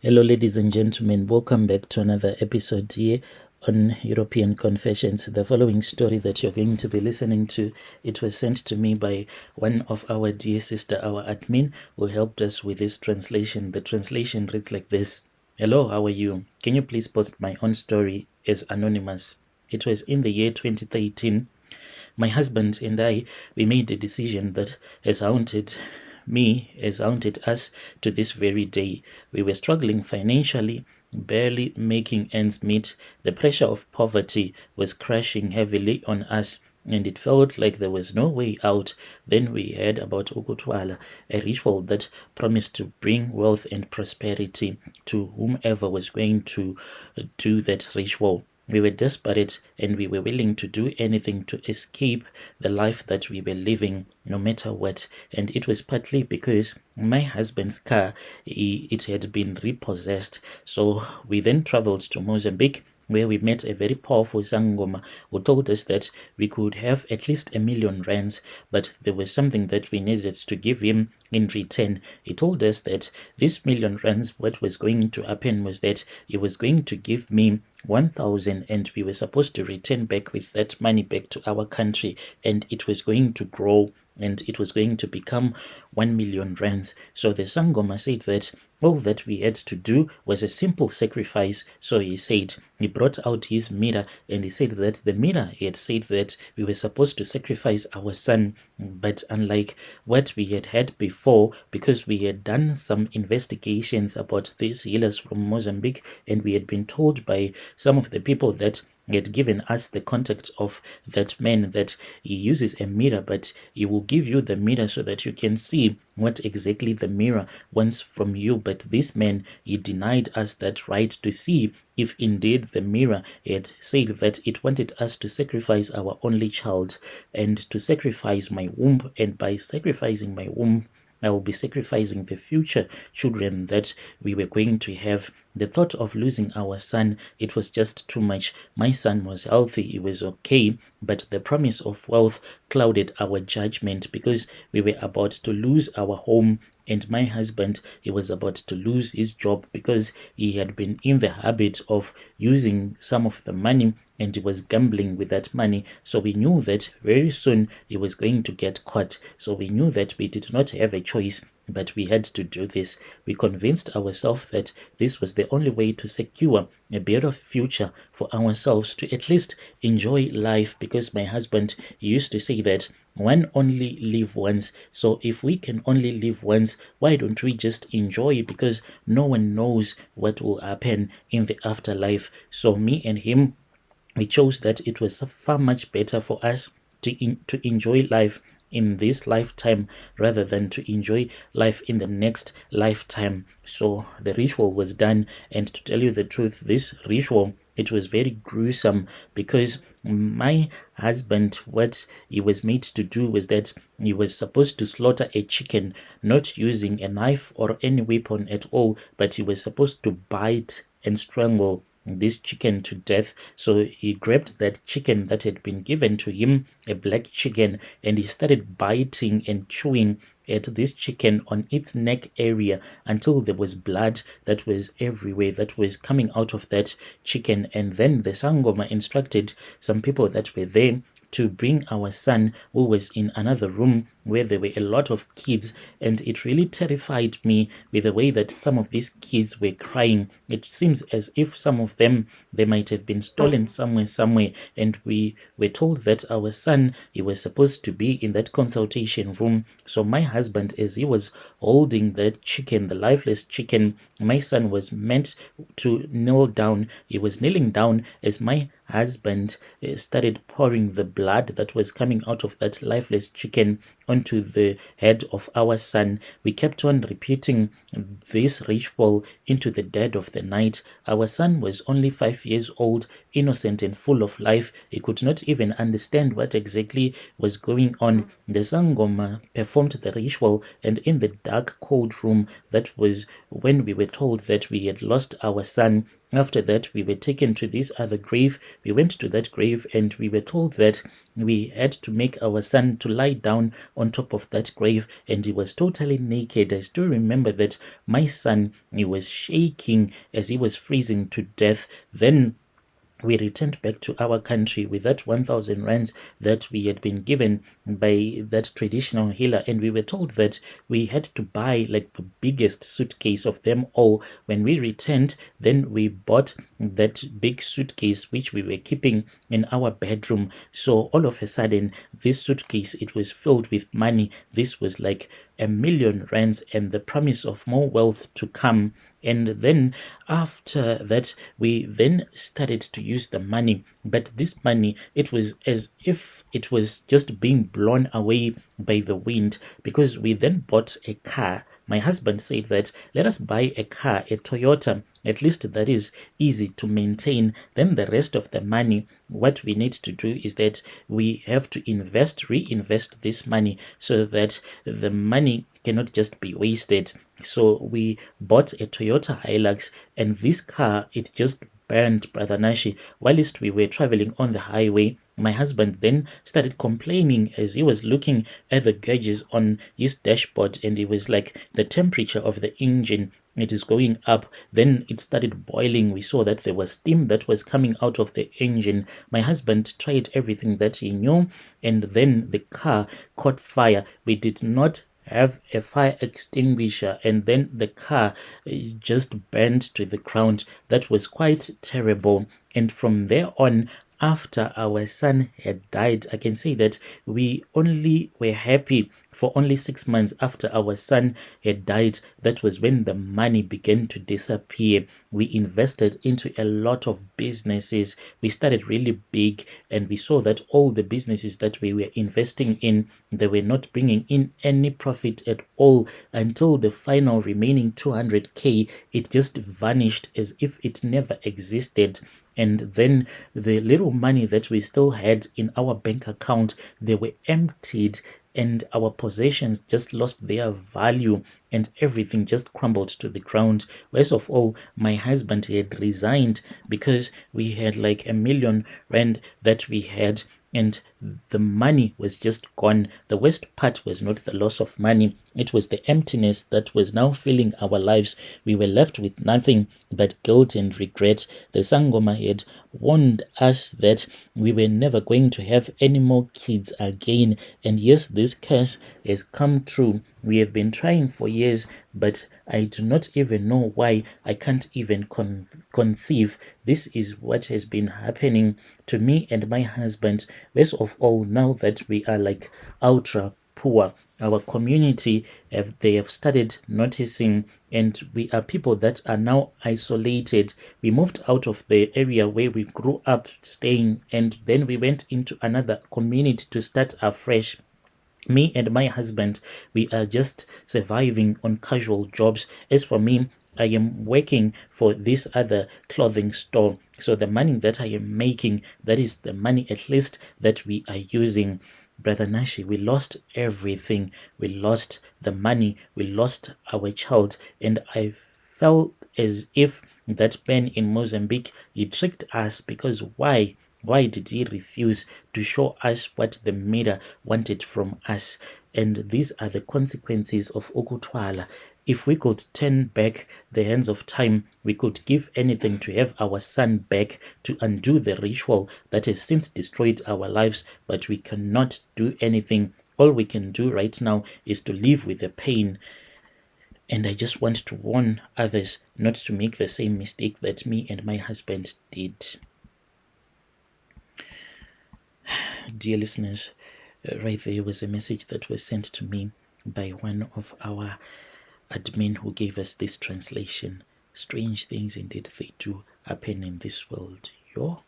Hello, ladies and gentlemen. Welcome back to another episode here on European Confessions. The following story that you're going to be listening to, it was sent to me by one of our dear sister, our admin, who helped us with this translation. The translation reads like this. Hello, how are you? Can you please post my own story as anonymous? It was in the year 2013. My husband and I, we made a decision that has haunted us to this very day. We were struggling financially, barely making ends meet. The pressure of poverty was crushing heavily on us, and it felt like there was no way out. Then we heard about Ukuthwala, a ritual that promised to bring wealth and prosperity to whomever was going to do that ritual. We were desperate and we were willing to do anything to escape the life that we were living, no matter what. And it was partly because my husband's car, it had been repossessed. So we then traveled to Mozambique, where we met a very powerful Sangoma who told us that we could have at least R1,000,000, but there was something that we needed to give him in return. He told us that this R1,000,000, what was going to happen was that he was going to give me 1,000 and we were supposed to return back with that money back to our country, and it was going to grow and it was going to become 1,000,000 rands. So the Sangoma said that all that we had to do was a simple sacrifice. So he said, he brought out his mirror and he said that the mirror, he had said that we were supposed to sacrifice our son. But unlike what we had before, because we had done some investigations about these healers from Mozambique, and we had been told by some of the people that he had given us the contact of that man, that he uses a mirror, but he will give you the mirror so that you can see what exactly the mirror wants from you. But this man, he denied us that right to see if indeed the mirror had said that it wanted us to sacrifice our only child and to sacrifice my womb, and by sacrificing my womb, I will be sacrificing the future children that we were going to have. The thought of losing our son, it was just too much. My son was healthy, he was okay, but the promise of wealth clouded our judgment because we were about to lose our home, and my husband, he was about to lose his job because he had been in the habit of using some of the money and he was gambling with that money. So we knew that very soon he was going to get caught. So we knew that we did not have a choice, but we had to do this. We convinced ourselves that this was the only way to secure a better future for ourselves, to at least enjoy life, because my husband, he used to say that one only live once. So if we can only live once, why don't we just enjoy? Because no one knows what will happen in the afterlife. So me and him, we chose that it was far much better for us to enjoy life in this lifetime rather than to enjoy life in the next lifetime. So the ritual was done, and to tell you the truth, this ritual, it was very gruesome because my husband, what he was made to do was that he was supposed to slaughter a chicken, not using a knife or any weapon at all, but he was supposed to bite and strangle this chicken to death. So he grabbed that chicken that had been given to him, a black chicken, and he started biting and chewing at this chicken on its neck area until there was blood that was everywhere, that was coming out of that chicken. And then the Sangoma instructed some people that were there to bring our son, who was in another room where there were a lot of kids, and it really terrified me with the way that some of these kids were crying. It seems as if some of them, they might have been stolen somewhere, and we were told that our son, he was supposed to be in that consultation room. So my husband, as he was holding that chicken, the lifeless chicken, my son was meant to kneel down. He was kneeling down as my husband started pouring the blood that was coming out of that lifeless chicken onto the head of our son. We kept on repeating this ritual into the dead of the night. Our son was only 5 years old, innocent and full of life. He could not even understand what exactly was going on. The Sangoma performed the ritual, and in the dark, cold room, that was when we were told that we had lost our son. After that, we were taken to this other grave. We went to that grave and we were told that we had to make our son to lie down on top of that grave, and he was totally naked. I still remember that My son, he was shaking as he was freezing to death. Then we returned back to our country with that 1,000 rands that we had been given by that traditional healer, and we were told that we had to buy like the biggest suitcase of them all. When we returned, then we bought that big suitcase which we were keeping in our bedroom. So all of a sudden, this suitcase, it was filled with money. This was like 1,000,000 rands and the promise of more wealth to come. And then after that, we then started to use the money. But this money, it was as if it was just being blown away by the wind, because we then bought a car. My husband said that let us buy a car, a Toyota, at least that is easy to maintain. Then the rest of the money, what we need to do is that we have to reinvest this money, so that the money cannot just be wasted. So we bought a Toyota Hilux, and this car, it just burned, Brother Nashi, whilst we were traveling on the highway. My husband then started complaining as he was looking at the gauges on his dashboard, and it was like the temperature of the engine, it is going up. Then it started boiling. We saw that there was steam that was coming out of the engine. My husband tried everything that he knew, and then the car caught fire. We did not have a fire extinguisher, and then the car just burned to the ground. That was quite terrible. And from there on, after our son had died, I can say that we only were happy for only 6 months after our son had died. That was when the money began to disappear. We invested into a lot of businesses. We started really big, and we saw that all the businesses that we were investing in, they were not bringing in any profit at all, until the final remaining 200k, it just vanished as if it never existed. And then the little money that we still had in our bank account, they were emptied, and our possessions just lost their value, and everything just crumbled to the ground. Worst of all, my husband had resigned because we had like 1,000,000 rand that we had, and the money was just gone. The worst part was not the loss of money, it was the emptiness that was now filling our lives. We were left with nothing but guilt and regret. The Sangoma had warned us that we were never going to have any more kids again, and yes, this curse has come true. We have been trying for years, but I do not even know why. I can't even conceive. This is what has been happening to me and my husband. Worst of all, now that we are like ultra poor, our community they have started noticing, and we are people that are now isolated. We moved out of the area where we grew up staying, and then we went into another community to start afresh. Me and my husband, we are just surviving on casual jobs. As for me, I am working for this other clothing store. So the money that I am making, that is the money at least that we are using. Brother Nashi, we lost everything. We lost the money. We lost our child. And I felt as if that man in Mozambique, he tricked us, because why? Why did he refuse to show us what the Maker wanted from us? And these are the consequences of Ukuthwala. If we could turn back the hands of time, we could give anything to have our son back, to undo the ritual that has since destroyed our lives, but we cannot do anything. All we can do right now is to live with the pain. And I just want to warn others not to make the same mistake that me and my husband did. Dear listeners, right there was a message that was sent to me by one of our admin who gave us this translation. Strange things indeed they do happen in this world. Yo.